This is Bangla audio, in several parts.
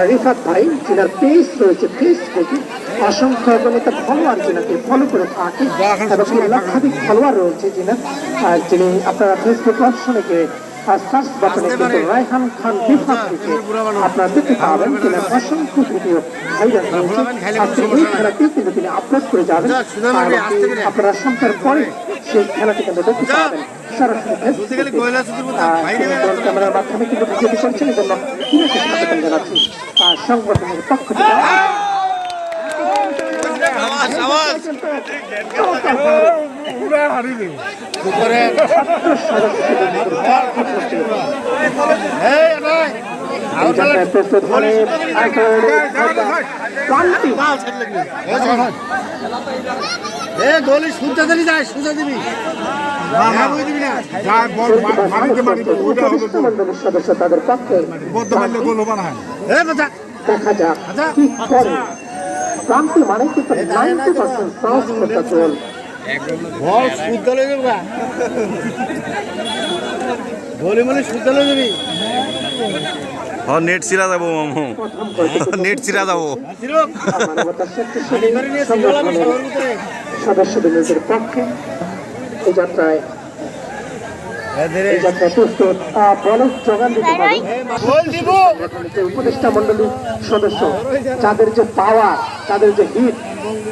রিফাত ভাই যিনার পেজ রয়েছে ফেসবুকে অসংখ্য গণিত ফলোয়ার যিনাকে ফলো করে থাকে এবং লক্ষাধিক ফলোয়ার রয়েছে যিনি আপনারা ফেসবুক অপশনে গিয়ে সার্চ বাটনে কিন্তু রায়হান খান রিফাত থেকে আপনারা দেখতে পাবেন তিনার অসংখ্য ভিডিও ভাইরাল হয়েছে। আজকে এই খেলাটি কিন্তু তিনি আপলোড করে যাবেন, আপনারা সন্ধ্যার পরে সেই খেলাটি কিন্তু দেখতে পাবেন সরাসরি ক্যামেরার মাধ্যমে কিন্তু ভিডিওটি করছেন। এই জন্য তিনাকে স্বাগতম জানাচ্ছি সংগঠনের পক্ষ থেকে। সদস্য তাদের পক্ষে দেখা যাক কি করে। ক্রান্তি মানে কিন্তু 90% ক্রস করতে গোল বল শুদ্ধ লয়ে যাবে গোলে মানে শুদ্ধ লয়ে যাবে। হ্যাঁ নেট ছিড়া যাবো মামু, নেট ছিড়া যাবো। সদস্যদের নিজের পক্ষে এই যাত্রায় উপদেষ্টা মন্ডলীর সদস্য যাদের যে পাওয়ার, তাদের যে হিট,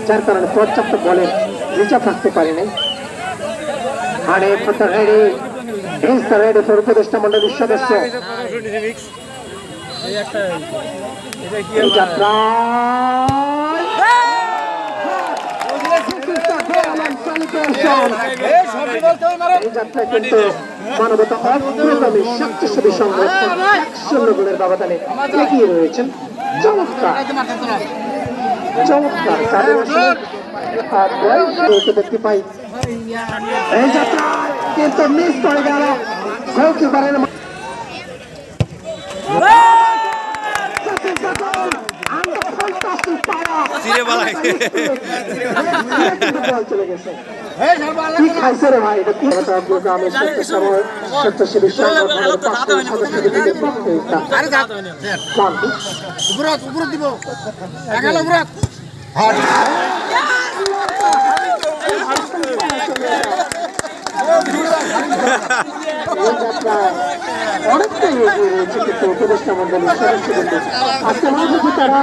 যার কারণে পর্যাপ্ত বলের রিজার্ভ রাখতে পারে নাই। উপদেষ্টা মন্ডলীর সদস্য যাত্রা কিন্তু মানবতা অগ্রগামী শক্তিশালী সংগঠন 100 গোলের ব্যবধানে এগিয়ে রয়েছেন। চমৎকার চমৎকার দেখতে পাই এই যাত্রা কিন্তু মিস করে গেল গোলকিপারের। চলে গেছে কি খাইছে রে ভাই, এটা কি গ্রামের স্বেচ্ছাসেবী সংগঠনের পক্ষে সদস্যদের পক্ষে অনেকটাই এগিয়ে রয়েছে কিন্তু উপদেষ্টা মন্ডলীর সদস্যদের। আজকে মাঝে তারা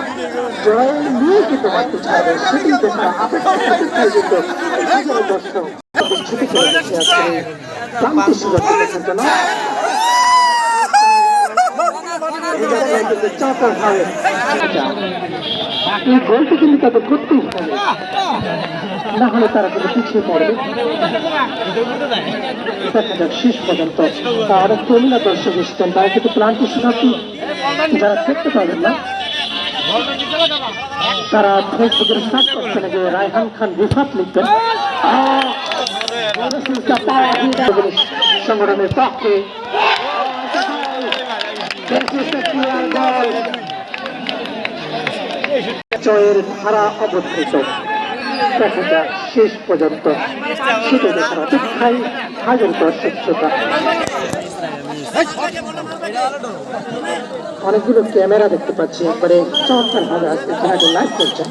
জয় নিয়ে কিন্তু মাঠে ছাড়বে, সেটি দেখার অপেক্ষায় কিন্তু দর্শক ছুটি চলে গেছে আজকে ক্লান্তি সুযোগ দেখার জন্য। এই গোলটি কিন্তু তাদের করতেই হবে, না হলে তারা কিন্তু পিছিয়ে পড়বে। দেখা যাক শেষ পর্যন্ত তারা প্রমিলা দর্শক এসেছেন, তারা কিন্তু ক্লান্তি সুযোগটি যারা দেখতে পাবেন না তারা ফেসবুকের সার্চ করছেন যে রায়হান খান রিফাত লিখবেন। সংগঠনের পক্ষে জয়ের ধারা অবধৃত। দেখা যাক শেষ পর্যন্ত সেটা দেখার অপেক্ষায় হাজার দর্শক শ্রোতা। অনেকগুলো ক্যামেরা দেখতে পাচ্ছি, একবারে চমৎকার ভাবে আজকে খেলাটি লাইভ করছে।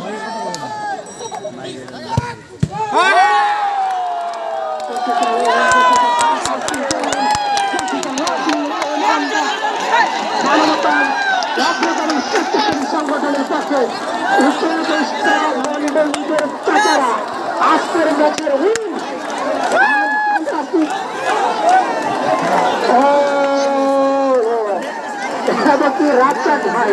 সংগঠনের পক্ষে আজকের ম্যাচের রাজ্জাক ভাই